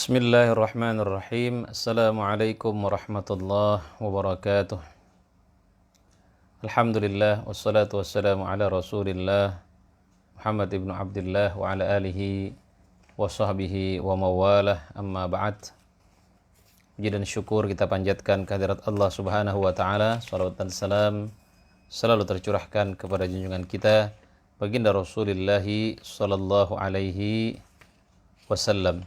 Bismillahirrahmanirrahim. Assalamualaikum warahmatullahi wabarakatuh. Alhamdulillah wassalatu wassalamu ala Rasulillah Muhammad ibnu Abdullah wa ala alihi wa sahbihi wa mawalah, amma ba'd. Puji dan syukur kita panjatkan kehadirat Allah Subhanahu wa taala. Salawat dan salam selalu tercurahkan kepada junjungan kita baginda Rasulullah sallallahu alaihi wasallam.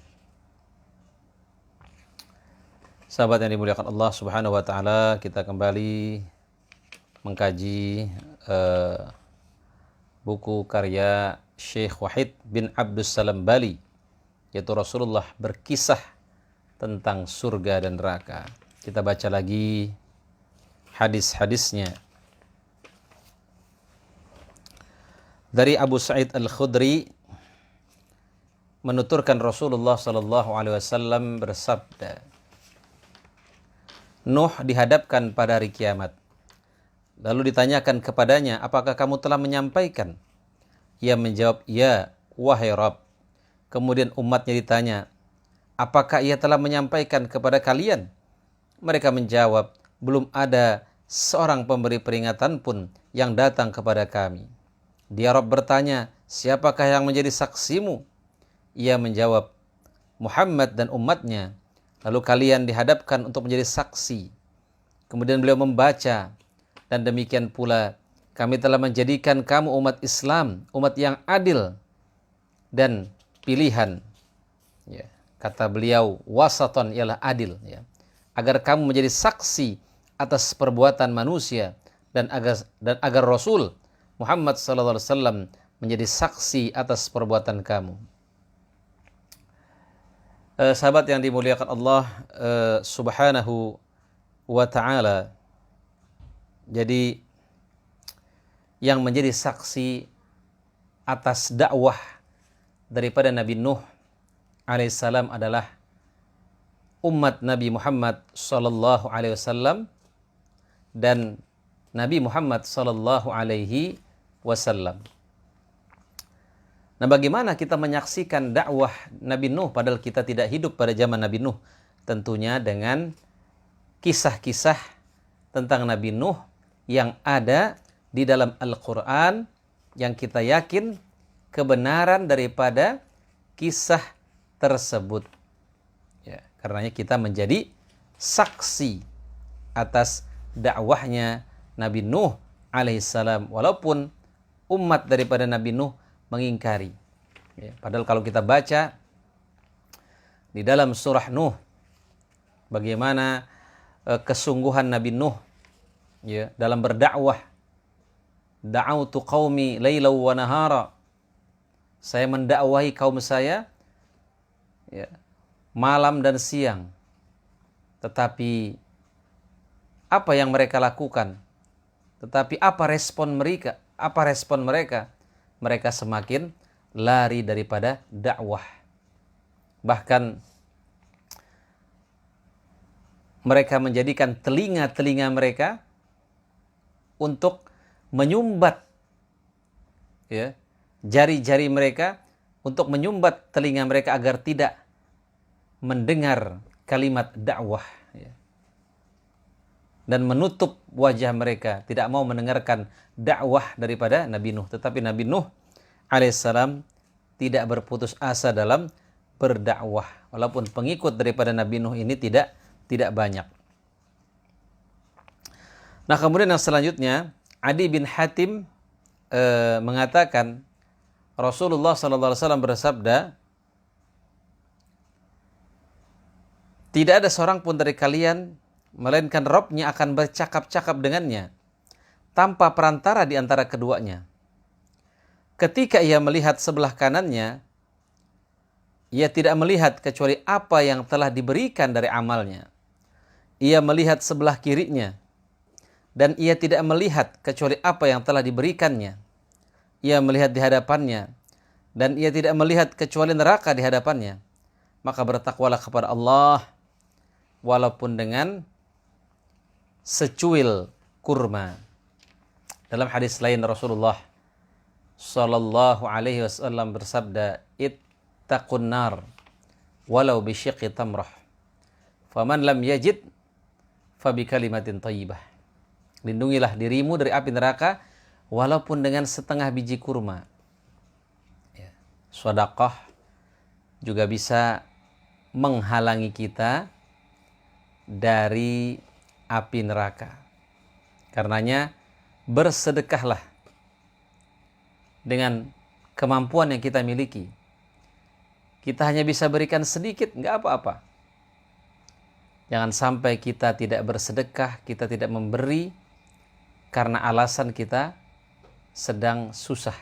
Sahabat yang dimuliakan Allah Subhanahu wa taala, kita kembali mengkaji buku karya Syekh Wahid bin Abdus Salam Bali, yaitu Rasulullah berkisah tentang surga dan neraka. Kita baca lagi hadis-hadisnya. Dari Abu Sa'id Al-Khudri menuturkan Rasulullah sallallahu alaihi wasallam bersabda, Nuh dihadapkan pada hari kiamat. Lalu ditanyakan kepadanya, apakah kamu telah menyampaikan? Ia menjawab, ya, wahai Rabb. Kemudian umatnya ditanya, apakah ia telah menyampaikan kepada kalian? Mereka menjawab, belum ada seorang pemberi peringatan pun yang datang kepada kami. Dia Rabb bertanya, siapakah yang menjadi saksimu? Ia menjawab, Muhammad dan umatnya. Lalu kalian dihadapkan untuk menjadi saksi. Kemudian beliau membaca, dan demikian pula kami telah menjadikan kamu umat Islam, umat yang adil dan pilihan. Ya, kata beliau, wasaton ialah adil. Ya, agar kamu menjadi saksi atas perbuatan manusia dan agar Rasul Muhammad SAW menjadi saksi atas perbuatan kamu. Sahabat yang dimuliakan Allah Subhanahu wa ta'ala, jadi yang menjadi saksi atas dakwah daripada Nabi Nuh alaihissalam adalah umat Nabi Muhammad sallallahu alaihi wasallam dan Nabi Muhammad sallallahu alaihi wasallam. Nah, bagaimana kita menyaksikan dakwah Nabi Nuh padahal kita tidak hidup pada zaman Nabi Nuh? Tentunya dengan kisah-kisah tentang Nabi Nuh yang ada di dalam Al-Quran, yang kita yakin kebenaran daripada kisah tersebut. Ya, karenanya kita menjadi saksi atas dakwahnya Nabi Nuh alaihissalam, walaupun umat daripada Nabi Nuh mengingkari. Ya, padahal kalau kita baca di dalam surah Nuh, bagaimana kesungguhan Nabi Nuh ya, dalam berdakwah. Da'autu qaumi lailaw wa nahara. Saya mendakwahi kaum saya ya, malam dan siang. Tetapi apa yang mereka lakukan? Tetapi apa respon mereka? Mereka semakin lari daripada dakwah. Bahkan mereka menjadikan telinga-telinga mereka untuk menyumbat ya, jari-jari mereka untuk menyumbat telinga mereka agar tidak mendengar kalimat dakwah ya. Dan menutup wajah mereka, tidak mau mendengarkan dakwah daripada Nabi Nuh. Tetapi Nabi Nuh alaihissalam tidak berputus asa dalam berdakwah, walaupun pengikut daripada Nabi Nuh ini tidak banyak. Nah, kemudian yang selanjutnya, Adi bin Hatim mengatakan Rasulullah SAW bersabda, tidak ada seorang pun dari kalian melainkan Rabb-nya akan bercakap-cakap dengannya tanpa perantara di antara keduanya. Ketika ia melihat sebelah kanannya, ia tidak melihat kecuali apa yang telah diberikan dari amalnya. Ia melihat sebelah kirinya, dan ia tidak melihat kecuali apa yang telah diberikannya. Ia melihat di hadapannya, dan ia tidak melihat kecuali neraka di hadapannya. Maka bertakwalah kepada Allah, walaupun dengan secuil kurma. Dalam hadis lain Rasulullah sallallahu alaihi wasallam bersabda, ittaqun nar walau bisyiqqi tamrah. Faman lam yajid fabi kalimatin thayyibah. Lindungilah dirimu dari api neraka walaupun dengan setengah biji kurma. Ya. Sedekah juga bisa menghalangi kita dari api neraka. Karenanya bersedekahlah dengan kemampuan yang kita miliki. Kita hanya bisa berikan sedikit, nggak apa-apa. Jangan sampai kita tidak bersedekah, kita tidak memberi karena alasan kita sedang susah.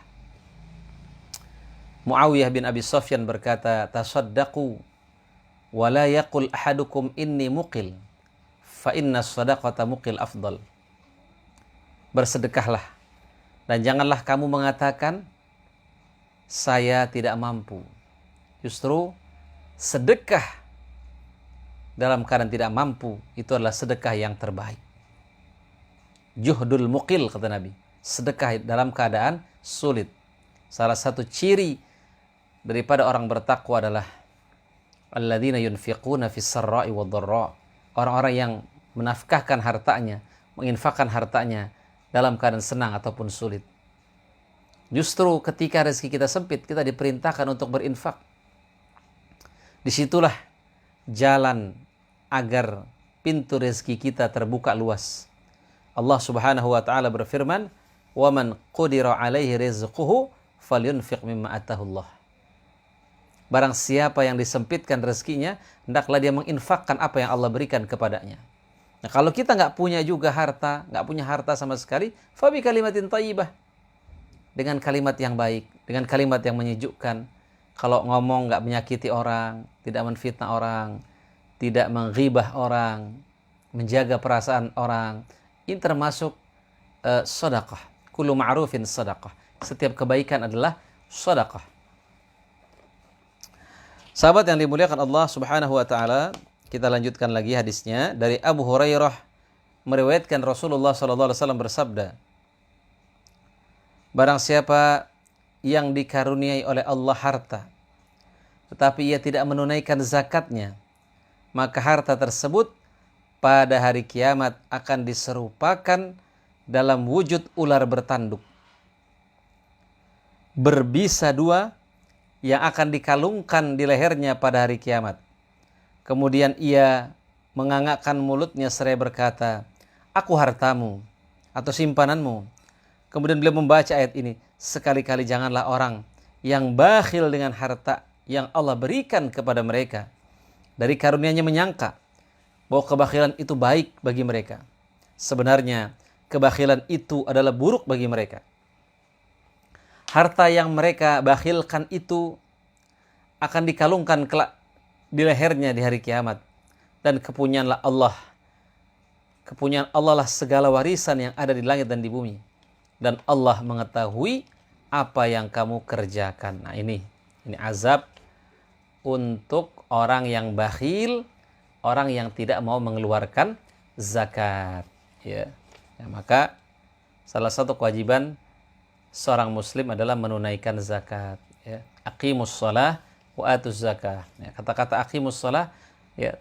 Muawiyah bin Abi Sufyan berkata, tasaddaqu wa la yaqul ahadukum inni muqil fa inna sadaqata muqil afdal. Bersedekahlah dan janganlah kamu mengatakan saya tidak mampu. Justru sedekah dalam keadaan tidak mampu itu adalah sedekah yang terbaik. Juhdul muqil kata Nabi, sedekah dalam keadaan sulit. Salah satu ciri daripada orang bertakwa adalah alladzina yunfiquna fis sarra'i wad dharra. Orang-orang yang menafkahkan hartanya, menginfakkan hartanya dalam keadaan senang ataupun sulit. Justru ketika rezeki kita sempit, kita diperintahkan untuk berinfak. Disitulah jalan agar pintu rezeki kita terbuka luas. Allah Subhanahu wa taala berfirman, "Wa man qudira 'alaihi rizquhu falyunfiq mimma atahullah." Barang siapa yang disempitkan rezekinya, hendaklah dia menginfakkan apa yang Allah berikan kepadanya. Nah, kalau kita nggak punya juga harta, nggak punya harta sama sekali, fabi kalimatin thayyibah. Dengan kalimat yang baik, dengan kalimat yang menyejukkan. Kalau ngomong nggak menyakiti orang, tidak menfitnah orang, tidak menghibah orang, menjaga perasaan orang. Ini termasuk sedekah. Kullu ma'rufin sedekah. Setiap kebaikan adalah sedekah. Sahabat yang dimuliakan Allah Subhanahu wa taala, kita lanjutkan lagi hadisnya dari Abu Hurairah meriwayatkan Rasulullah sallallahu alaihi wasallam bersabda, barang siapa yang dikaruniai oleh Allah harta tetapi ia tidak menunaikan zakatnya, maka harta tersebut pada hari kiamat akan diserupakan dalam wujud ular bertanduk. Berbisa dua yang akan dikalungkan di lehernya pada hari kiamat. Kemudian ia mengangakkan mulutnya seraya berkata, aku hartamu atau simpananmu. Kemudian beliau membaca ayat ini, sekali-kali janganlah orang yang bakhil dengan harta yang Allah berikan kepada mereka. Dari karunia-Nya menyangka bahwa kebakhilan itu baik bagi mereka. Sebenarnya kebakhilan itu adalah buruk bagi mereka. Harta yang mereka bakhilkan itu akan dikalungkan kelak di lehernya di hari kiamat. Dan kepunyaanlah Allah. Kepunyaan Allah lah segala warisan yang ada di langit dan di bumi. Dan Allah mengetahui apa yang kamu kerjakan. Nah ini azab untuk orang yang bakhil, orang yang tidak mau mengeluarkan zakat. Ya, maka salah satu kewajiban seorang muslim adalah menunaikan zakat. Ya. Aqimus shalah wa atuz zakah. Ya, kata-kata aqimus shalah, ya,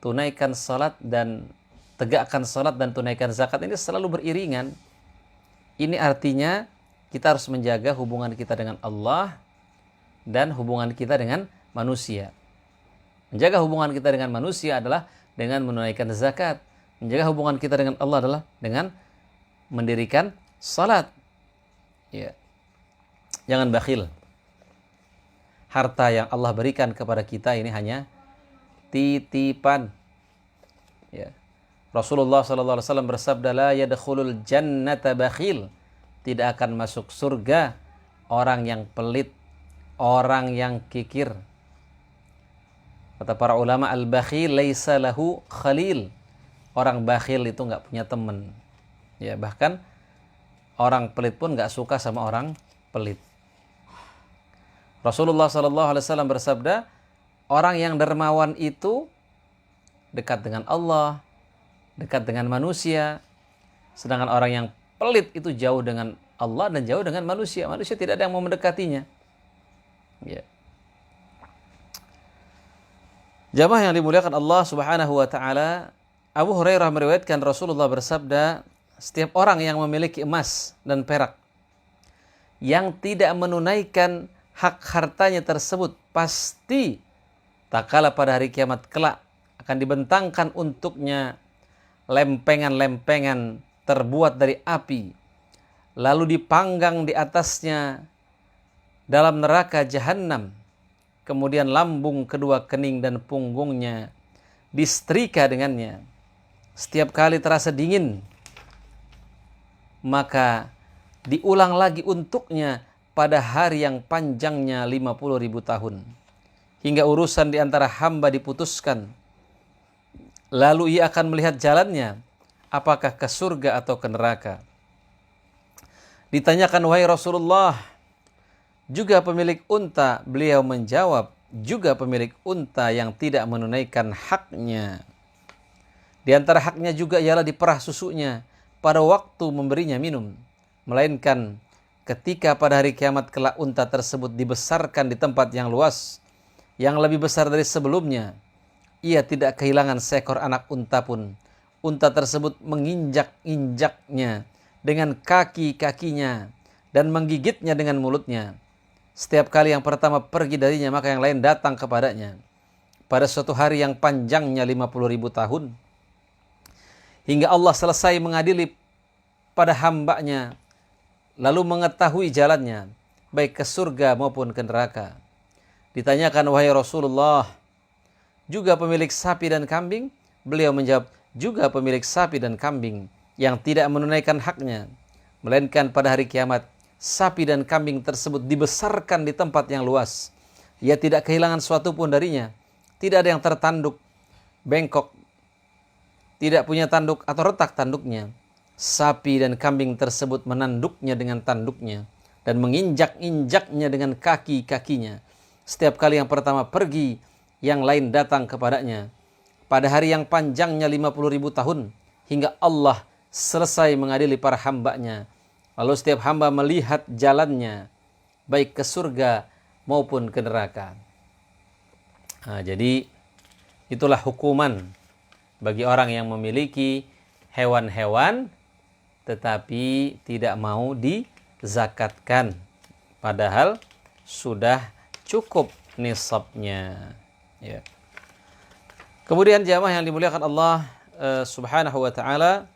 tunaikan salat dan tegakkan salat dan tunaikan zakat ini selalu beriringan. Ini artinya kita harus menjaga hubungan kita dengan Allah dan hubungan kita dengan manusia. Menjaga hubungan kita dengan manusia adalah dengan menunaikan zakat. Menjaga hubungan kita dengan Allah adalah dengan mendirikan salat. Ya. Jangan bakhil. Harta yang Allah berikan kepada kita ini hanya titipan. Ya. Rasulullah SAW bersabda, la yadkhulul jannata bakhil. Tidak akan masuk surga orang yang pelit, orang yang kikir. Kata para ulama, al-bakhil laisa lahu khalil. Orang bakhil itu nggak punya teman. Ya, bahkan orang pelit pun nggak suka sama orang pelit. Rasulullah SAW bersabda, orang yang dermawan itu dekat dengan Allah, dekat dengan manusia. Sedangkan orang yang pelit itu jauh dengan Allah dan jauh dengan manusia. Manusia tidak ada yang mau mendekatinya. Ya. Jamaah yang dimuliakan Allah Subhanahu wa taala, Abu Hurairah meriwayatkan Rasulullah bersabda, setiap orang yang memiliki emas dan perak yang tidak menunaikan hak hartanya tersebut pasti tak kalah pada hari kiamat kelak akan dibentangkan untuknya lempengan-lempengan terbuat dari api, lalu dipanggang di atasnya dalam neraka jahanam. Kemudian lambung kedua kening dan punggungnya disetrika dengannya. Setiap kali terasa dingin, maka diulang lagi untuknya pada hari yang panjangnya 50.000 tahun. Hingga urusan di antara hamba diputuskan. Lalu ia akan melihat jalannya, apakah ke surga atau ke neraka. Ditanyakan, wahai Rasulullah, juga pemilik unta? Beliau menjawab, juga pemilik unta yang tidak menunaikan haknya. Di antara haknya juga ialah diperah susunya pada waktu memberinya minum. Melainkan ketika pada hari kiamat kelak unta tersebut dibesarkan di tempat yang luas, yang lebih besar dari sebelumnya. Ia tidak kehilangan seekor anak unta pun. Unta tersebut menginjak-injaknya dengan kaki-kakinya dan menggigitnya dengan mulutnya. Setiap kali yang pertama pergi darinya, maka yang lain datang kepadanya. Pada suatu hari yang panjangnya 50.000 tahun. Hingga Allah selesai mengadili pada hambanya, lalu mengetahui jalannya, baik ke surga maupun ke neraka. Ditanyakan, wahai Rasulullah, juga pemilik sapi dan kambing? Beliau menjawab, juga pemilik sapi dan kambing yang tidak menunaikan haknya. Melainkan pada hari kiamat, sapi dan kambing tersebut dibesarkan di tempat yang luas. Ia tidak kehilangan suatu pun darinya. Tidak ada yang tertanduk, bengkok, tidak punya tanduk atau retak tanduknya. Sapi dan kambing tersebut menanduknya dengan tanduknya dan menginjak-injaknya dengan kaki-kakinya. Setiap kali yang pertama pergi, yang lain datang kepadanya. Pada hari yang panjangnya 50.000 tahun, hingga Allah selesai mengadili para hambanya. Lalu setiap hamba melihat jalannya, baik ke surga maupun ke neraka. Nah, jadi itulah hukuman bagi orang yang memiliki hewan-hewan tetapi tidak mau dizakatkan. Padahal sudah cukup nisabnya. Ya. Kemudian jamaah yang dimuliakan Allah Subhanahu wa ta'ala,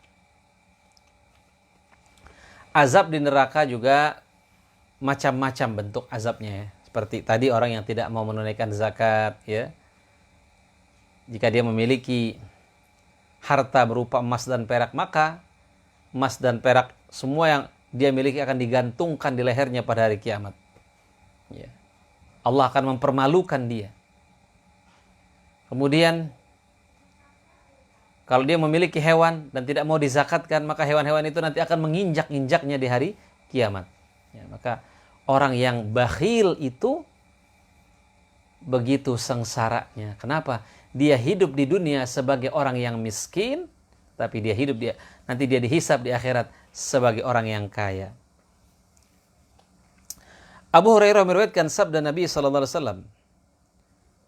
azab di neraka juga macam-macam bentuk azabnya ya. Seperti tadi orang yang tidak mau menunaikan zakat ya. Jika dia memiliki harta berupa emas dan perak, maka emas dan perak semua yang dia miliki akan digantungkan di lehernya pada hari kiamat. Ya. Allah akan mempermalukan dia. Kemudian kalau dia memiliki hewan dan tidak mau dizakatkan, maka hewan-hewan itu nanti akan menginjak-injaknya di hari kiamat. Ya, maka orang yang bakhil itu begitu sengsaranya. Kenapa? Dia hidup di dunia sebagai orang yang miskin, tapi nanti dia dihisab di akhirat sebagai orang yang kaya. Abu Hurairah meriwayatkan sabda Nabi SAW.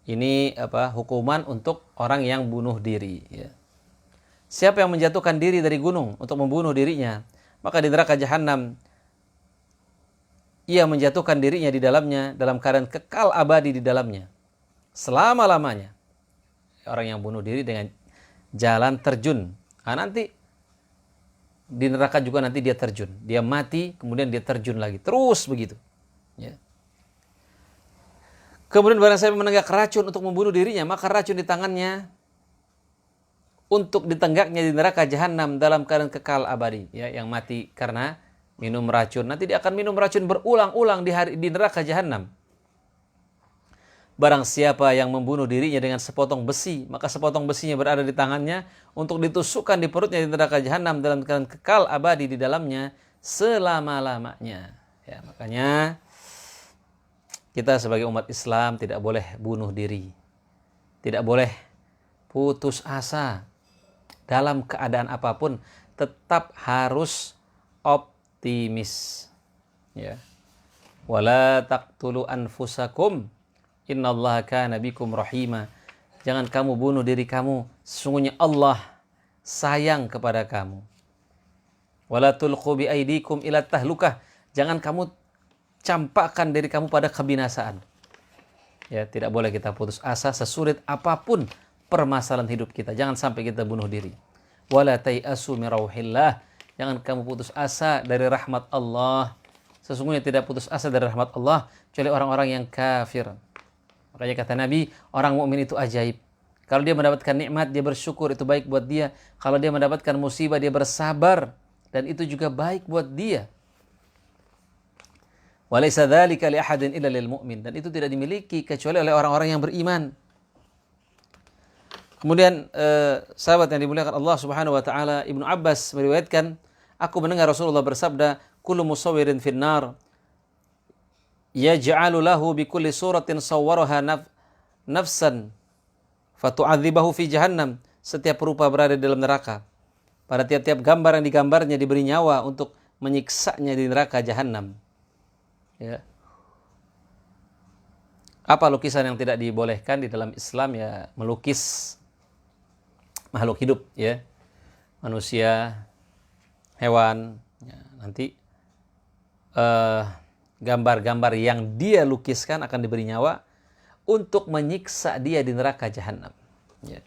Ini hukuman untuk orang yang bunuh diri. Ya. Siapa yang menjatuhkan diri dari gunung untuk membunuh dirinya, maka di neraka jahanam ia menjatuhkan dirinya di dalamnya dalam keadaan kekal abadi di dalamnya selama-lamanya. Orang yang bunuh diri dengan jalan terjun. Nah, nanti di neraka juga nanti dia terjun. Dia mati, kemudian dia terjun lagi. Terus begitu. Ya. Kemudian barang siapa menenggak racun untuk membunuh dirinya, maka racun di tangannya untuk ditenggaknya di neraka jahanam dalam keadaan kekal abadi. Ya, yang mati karena minum racun, nanti dia akan minum racun berulang-ulang di neraka jahanam. Barang siapa yang membunuh dirinya dengan sepotong besi, maka sepotong besinya berada di tangannya untuk ditusukkan di perutnya di neraka jahanam dalam keadaan kekal abadi di dalamnya selama-lamanya. Ya, makanya kita sebagai umat Islam tidak boleh bunuh diri. Tidak boleh putus asa. Dalam keadaan apapun tetap harus optimis. Ya. Wala taqtulu anfusakum innallaha kana bikum rahima. jangan kamu bunuh diri kamu, sesungguhnya Allah sayang kepada kamu. Wala tulqu bi aidikum ila tahlukah, jangan kamu campakkan diri kamu pada kebinasaan. Ya, tidak boleh kita putus asa sesulit apapun permasalahan hidup kita. Jangan sampai kita bunuh diri. Wala tayasu min rauhillah, jangan kamu putus asa dari rahmat Allah. Sesungguhnya tidak putus asa dari rahmat Allah kecuali orang-orang yang kafir. Makanya kata Nabi, orang mukmin itu ajaib. Kalau dia mendapatkan nikmat, dia bersyukur, itu baik buat dia. Kalau dia mendapatkan musibah, dia bersabar, dan itu juga baik buat dia. Walaysa dzalika li ahadin illa lil mu'min, dan itu tidak dimiliki kecuali oleh orang-orang yang beriman. Kemudian sahabat yang dimuliakan Allah Subhanahu wa taala, Ibnu Abbas meriwayatkan, aku mendengar Rasulullah bersabda, kullu musawwirin finnar yaj'alu lahu bi kulli suratin sawwaraha nafsan fatu'adzibahu fi jahannam. Setiap rupa berada di dalam neraka. Pada tiap-tiap gambar yang digambarnya diberi nyawa untuk menyiksanya di neraka jahanam. Ya. Apa lukisan yang tidak dibolehkan di dalam Islam? Ya, melukis makhluk hidup, ya, manusia, hewan. Ya, nanti gambar-gambar yang dia lukiskan akan diberi nyawa untuk menyiksa dia di neraka jahanam. Ya.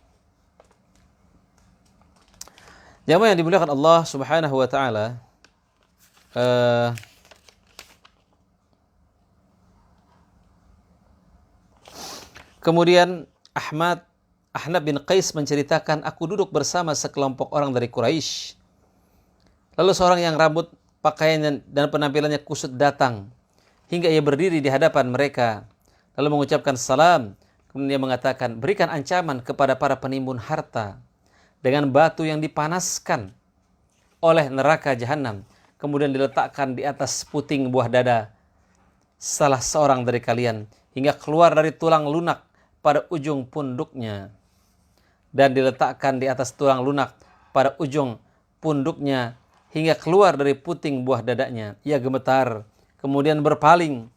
Jamaah yang dimuliakan Allah Subhanahu wa taala, kemudian Ahnab bin Qais menceritakan, aku duduk bersama sekelompok orang dari Quraisy. Lalu seorang yang rambut, pakaiannya dan penampilannya kusut datang hingga ia berdiri di hadapan mereka. Lalu mengucapkan salam. Kemudian dia mengatakan, berikan ancaman kepada para penimbun harta dengan batu yang dipanaskan oleh neraka jahanam, kemudian diletakkan di atas puting buah dada salah seorang dari kalian hingga keluar dari tulang lunak pada ujung punduknya, dan diletakkan di atas tulang lunak pada ujung punduknya hingga keluar dari puting buah dadanya. Ia gemetar, kemudian berpaling,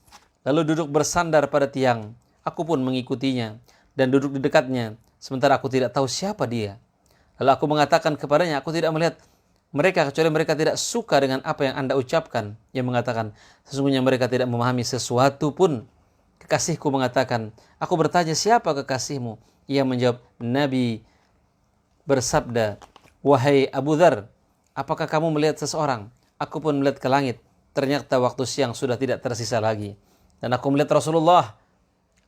lalu duduk bersandar pada tiang. Aku pun mengikutinya dan duduk di dekatnya, sementara aku tidak tahu siapa dia. Lalu aku mengatakan kepadanya, aku tidak melihat mereka kecuali mereka tidak suka dengan apa yang Anda ucapkan. Ia mengatakan, sesungguhnya mereka tidak memahami sesuatu pun. Kekasihku mengatakan, aku bertanya, siapa kekasihmu? Ia menjawab, Nabi bersabda, wahai Abu Dzar, apakah kamu melihat seseorang? Aku pun melihat ke langit. Ternyata waktu siang sudah tidak tersisa lagi. Dan aku melihat Rasulullah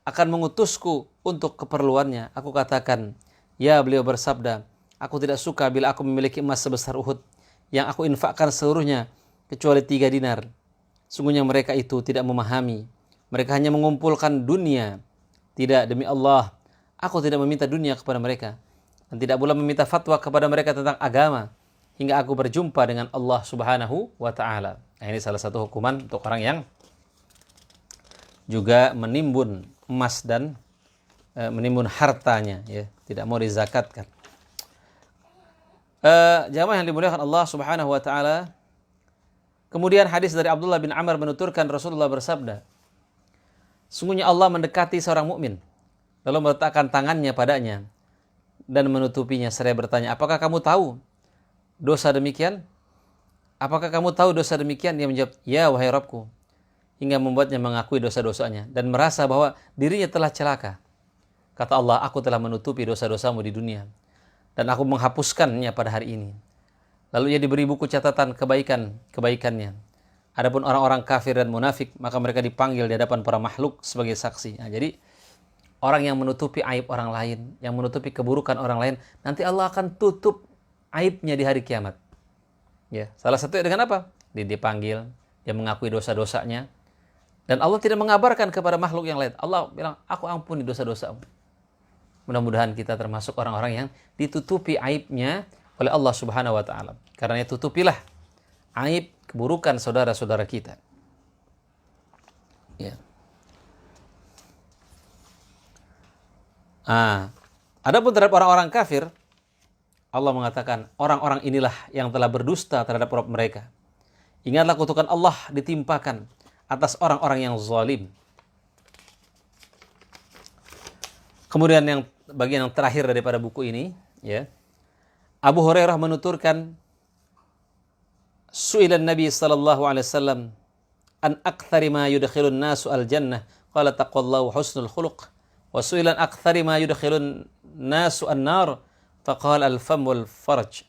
akan mengutusku untuk keperluannya. Aku katakan, ya, beliau bersabda, aku tidak suka bila aku memiliki emas sebesar Uhud yang aku infakkan seluruhnya kecuali 3 dinar. Sungguhnya mereka itu tidak memahami. Mereka hanya mengumpulkan dunia. Tidak, demi Allah, aku tidak meminta dunia kepada mereka. Dan tidak pula meminta fatwa kepada mereka tentang agama. Hingga aku berjumpa dengan Allah Subhanahu wa ta'ala. Nah, ini salah satu hukuman untuk orang yang juga menimbun emas dan menimbun hartanya, ya, tidak mau dizakatkan. Jamaah yang dimuliakan Allah Subhanahu wa taala. Kemudian hadis dari Abdullah bin Amr menuturkan, Rasulullah bersabda, sungguhnya Allah mendekati seorang mukmin lalu meletakkan tangannya padanya dan menutupinya seraya bertanya, apakah kamu tahu dosa demikian? Apakah kamu tahu dosa demikian? Dia menjawab, ya wahai Rabbku, hingga membuatnya mengakui dosa-dosanya dan merasa bahwa dirinya telah celaka. Kata Allah, aku telah menutupi dosa-dosamu di dunia dan aku menghapuskannya pada hari ini. Lalu ia diberi buku catatan kebaikannya. Adapun orang-orang kafir dan munafik, maka mereka dipanggil di hadapan para makhluk sebagai saksi. Nah, jadi orang yang menutupi aib orang lain, yang menutupi keburukan orang lain, nanti Allah akan tutup aibnya di hari kiamat. Ya, salah satunya dengan apa? Dia dipanggil, dia mengakui dosa-dosanya. Dan Allah tidak mengabarkan kepada makhluk yang lain. Allah bilang, aku ampuni dosa-dosamu. Mudah-mudahan kita termasuk orang-orang yang ditutupi aibnya oleh Allah Subhanahu wa ta'ala. Karena tutupilah aib keburukan saudara-saudara kita. Ya. Adapun terhadap orang-orang kafir, Allah mengatakan, orang-orang inilah yang telah berdusta terhadap Rabb mereka. Ingatlah kutukan Allah ditimpakan atas orang-orang yang zalim. Kemudian yang bagian yang terakhir daripada buku ini, ya. Abu Hurairah menuturkan, Su'ilan Nabi sallallahu alaihi wasallam an aktsari ma yudkhilun nasu al-jannah, qala taqwallahu husnul khuluq. Wa su'ilan aktsari ma yudkhilun nasu an-nar, faqala al-fam wal farj.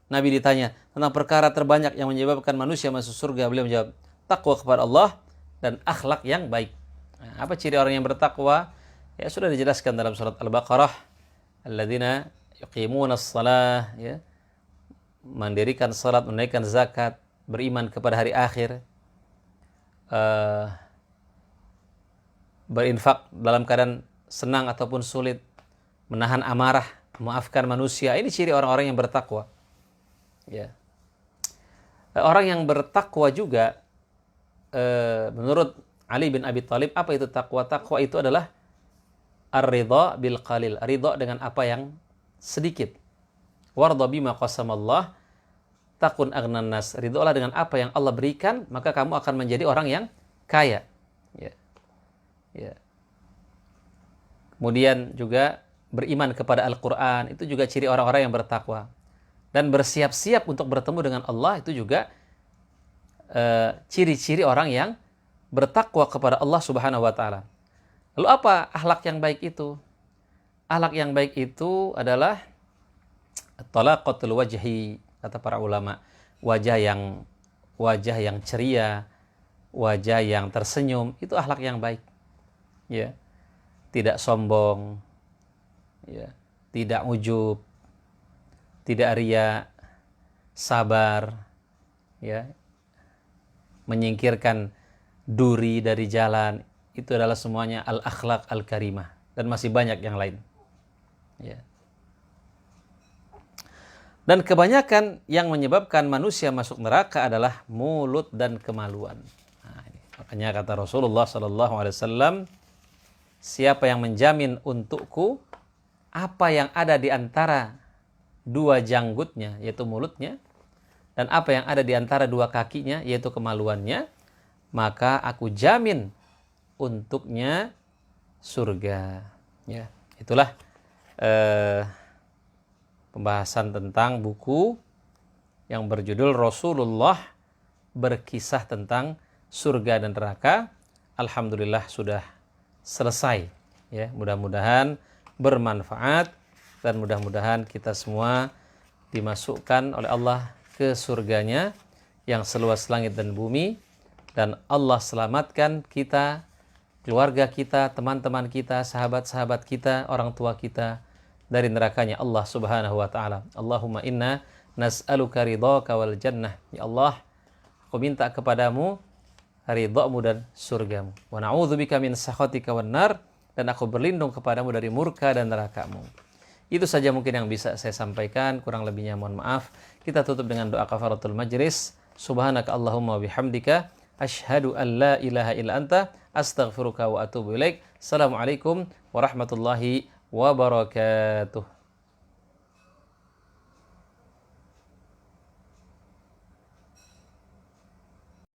Nabi ditanya tentang perkara terbanyak yang menyebabkan manusia masuk surga, beliau menjawab, takwa kepada Allah dan akhlak yang baik. Nah, apa ciri orang yang bertakwa? Ya sudah dijelaskan dalam surat Al-Baqarah, alladzina yuqimuna shalah, ya, mendirikan salat, menunaikan zakat, beriman kepada hari akhir, berinfak dalam keadaan senang ataupun sulit, menahan amarah, memaafkan manusia. Ini ciri orang-orang yang bertakwa. Ya. Orang yang bertakwa juga, menurut Ali bin Abi Thalib, apa itu takwa? Takwa itu adalah ar-ridha bil qalil, ridha dengan apa yang sedikit. Warda bima qasamallah takun aghnan nas, ridholah dengan apa yang Allah berikan, maka kamu akan menjadi orang yang kaya. Ya. Ya. Kemudian juga beriman kepada Al-Quran, itu juga ciri orang-orang yang bertakwa. Dan bersiap-siap untuk bertemu dengan Allah, itu juga ciri-ciri orang yang bertakwa kepada Allah Subhanahu wa Ta'ala. Lalu apa akhlak yang baik itu? Akhlak yang baik itu adalah talaqatul wajhi, kata para ulama, wajah yang ceria, wajah yang tersenyum, itu akhlak yang baik. Ya. Tidak sombong, ya, tidak ujub, tidak riya, sabar, ya, menyingkirkan duri dari jalan, itu adalah semuanya al-akhlaq al-karimah, dan masih banyak yang lain. Ya. Dan kebanyakan yang menyebabkan manusia masuk neraka adalah mulut dan kemaluan. Nah, ini. Makanya kata Rasulullah SAW, siapa yang menjamin untukku apa yang ada di antara dua janggutnya, yaitu mulutnya, dan apa yang ada di antara dua kakinya, yaitu kemaluannya, maka aku jamin untuknya surga. Ya, itulah pembahasan tentang buku yang berjudul Rasulullah berkisah tentang surga dan neraka. Alhamdulillah sudah selesai. Ya, mudah-mudahan bermanfaat dan mudah-mudahan kita semua dimasukkan oleh Allah ke surganya yang seluas langit dan bumi, dan Allah selamatkan kita, keluarga kita, teman-teman kita, sahabat-sahabat kita, orang tua kita dari nerakanya Allah Subhanahu wa Ta'ala. Allahumma inna nas'aluka ridhaka wal jannah. Ya Allah, aku minta kepadamu ridhamu dan surgamu. Wa na'udzubika min sakhatika wan nar, dan aku berlindung kepadamu dari murka dan nerakamu. Itu saja mungkin yang bisa saya sampaikan, kurang lebihnya mohon maaf. Kita tutup dengan doa kafaratul majlis. Subhanaka Allahumma bihamdika asyhadu an la ilaha illa anta astaghfiruka wa atubu ilaik. Assalamualaikum warahmatullahi wabarakatuh.